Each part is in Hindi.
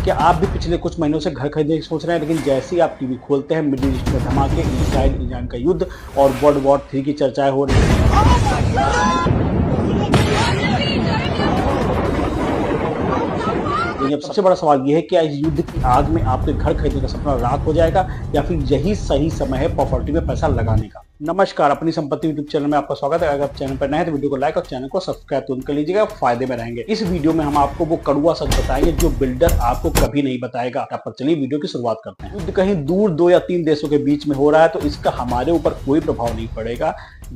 क्या आप भी पिछले कुछ महीनों से घर खरीदने की सोच रहे हैं, लेकिन जैसे ही आप टीवी खोलते हैं मिडिल ईस्ट में धमाके, इसराइल ईरान का युद्ध और वर्ल्ड वॉर 3 की चर्चाएं हो रही हैं। अब सबसे बड़ा सवाल यह है कि इस युद्ध की आग में आपके घर खरीदने का सपना राख हो जाएगा या फिर यही सही समय है प्रॉपर्टी में पैसा लगाने का। नमस्कार, अपनी संपत्ति यूट्यूब चैनल में आपका स्वागत है। अगर आप चैनल पर नए हैं तो वीडियो को लाइक और चैनल को सब्सक्राइब तुरंत कर लीजिएगा, फायदे में रहेंगे। इस वीडियो में हम आपको वो कड़वा सच बताएंगे जो बिल्डर आपको कभी नहीं बताएगा। पर चलिए वीडियो की शुरुआत करते हैं। युद्ध कहीं दूर 2 या 3 देशों के बीच में हो रहा है तो इसका हमारे ऊपर कोई प्रभाव नहीं पड़ेगा।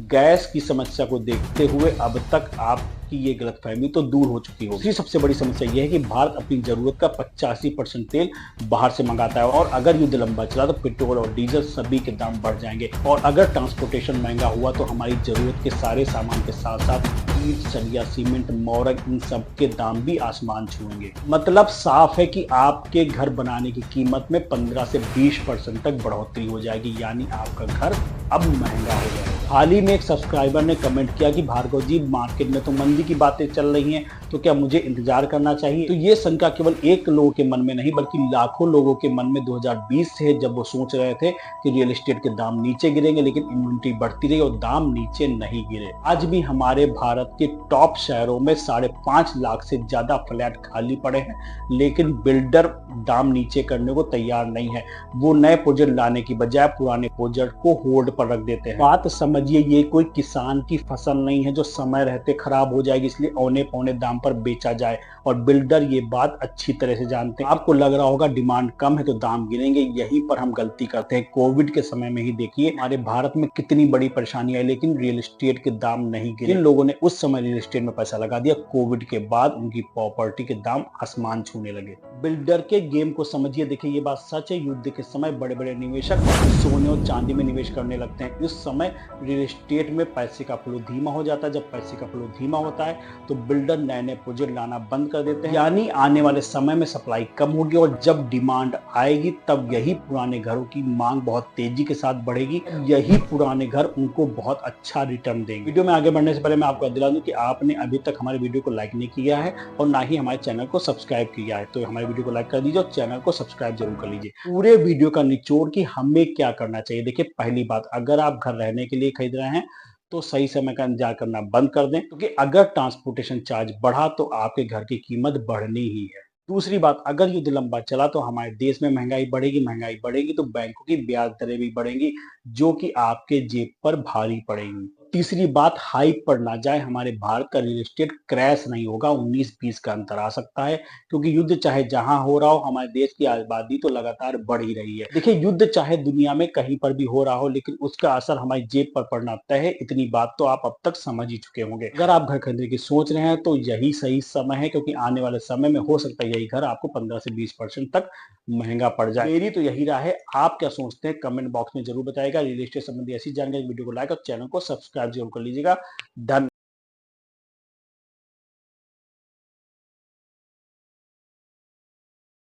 गैस की समस्या को देखते हुए अब तक आपकी ये गलतफहमी तो दूर हो चुकी होगी। सबसे बड़ी समस्या यह है कि भारत अपनी जरूरत का 85% तेल बाहर से मंगाता है और अगर युद्ध लंबा चला तो पेट्रोल और डीजल सभी के दाम बढ़ जाएंगे और अगर ट्रांसपोर्टेशन महंगा हुआ तो हमारी जरूरत के सारे सामान के साथ साथ ईंट, सरिया, सीमेंट, मोरग, इन सब के दाम भी आसमान छुएंगे। मतलब साफ है कि आपके घर बनाने की कीमत में 15 से 20% तक बढ़ोतरी हो जाएगी, यानी आपका घर अब महंगा हो जाएगा। हाल ही में एक सब्सक्राइबर ने कमेंट किया कि भार्गव जी, मार्केट में तो मंदी की बातें चल रही हैं, तो क्या मुझे इंतजार करना चाहिए? तो ये शंका केवल एक लोगों के मन में नहीं बल्कि लाखों लोगों के मन में 2020 से है, जब वो सोच रहे थे कि रियल एस्टेट के दाम नीचे गिरेंगे, लेकिन इन्वेंट्री बढ़ती रही और दाम नीचे नहीं गिरे। आज भी हमारे भारत के टॉप शहरों में 5.5 लाख से ज्यादा फ्लैट खाली पड़े हैं, लेकिन बिल्डर दाम नीचे करने को तैयार नहीं है। वो नए प्रोजेक्ट लाने की बजाय पुराने प्रोजेक्ट को होल्ड पर रख देते हैं। बात समझिए, ये कोई किसान की फसल नहीं है जो समय रहते खराब हो जाएगी इसलिए औने पौने दाम पर बेचा जाए, और बिल्डर ये बात अच्छी तरह से जानते हैं। आपको लग रहा होगा डिमांड कम है तो दाम गिरेंगे, यहीं पर हम गलती करते हैं। कोविड के समय में ही देखिए हमारे भारत में कितनी बड़ी परेशानी आई, लेकिन रियल एस्टेट के दाम नहीं गिरे। जिन लोगों ने उस समय रियल एस्टेट में पैसा लगा दिया, कोविड के बाद उनकी प्रॉपर्टी के दाम आसमान छूने लगे। बिल्डर के गेम को समझिए। देखिए ये बात सच है, युद्ध के समय बड़े बड़े निवेशक सोने और चांदी में निवेश करने लगते हैं। इस समय रियल एस्टेट में पैसे का फ्लो धीमा हो जाता है। जब पैसे का फ्लो धीमा होता है तो बिल्डर नए नए प्रोजेक्ट लाना बंद कर देते हैं, यानी आने वाले समय में सप्लाई कम होगी और जब डिमांड आएगी तब यही पुराने घरों की मांग बहुत तेजी के साथ बढ़ेगी। यही पुराने घर उनको बहुत अच्छा रिटर्न देंगे। वीडियो में आगे बढ़ने से पहले मैं आपको दिला दूं कि आपने अभी तक हमारे वीडियो को लाइक नहीं किया है और ना ही हमारे चैनल को सब्सक्राइब किया है, तो हमारे वीडियो को लाइक कर दीजिए और चैनल को सब्सक्राइब जरूर कर लीजिए। पूरे वीडियो का निचोड़ कि हमें क्या करना चाहिए। देखिए पहली बात, अगर आप घर रहने के लिए खरीद रहे हैं तो सही समय का इंतजार करना बंद कर दें, क्योंकि अगर ट्रांसपोर्टेशन चार्ज बढ़ा तो आपके घर की कीमत बढ़नी ही है। दूसरी बात, अगर युद्ध लंबा चला तो हमारे देश में महंगाई बढ़ेगी तो बैंकों की ब्याज दरें भी बढ़ेंगी, जो कि आपके जेब पर भारी पड़ेंगी। तीसरी बात, हाइप पर ना जाए। हमारे भारत का रियल एस्टेट क्रैश नहीं होगा, 19-20 का अंतर आ सकता है, क्योंकि युद्ध चाहे जहां हो रहा हो हमारे देश की आबादी तो लगातार बढ़ ही रही है। देखिए युद्ध चाहे दुनिया में कहीं पर भी हो रहा हो, लेकिन उसका असर हमारी जेब पर पड़ना तय है। इतनी बात तो आप अब तक समझ ही चुके होंगे। अगर आप घर खरीदने की सोच रहे हैं तो यही सही समय है, क्योंकि आने वाले समय में हो सकता है यही घर आपको 15 से 20% तक महंगा पड़ जाए। मेरी तो यही राय है, आप क्या सोचते हैं कमेंट बॉक्स में जरूर बताइएगा। रियल एस्टेट संबंधी ऐसी जानकारी वीडियो को लाइक और चैनल को सब्सक्राइब जरूर कर लीजिएगा। धन्यवाद।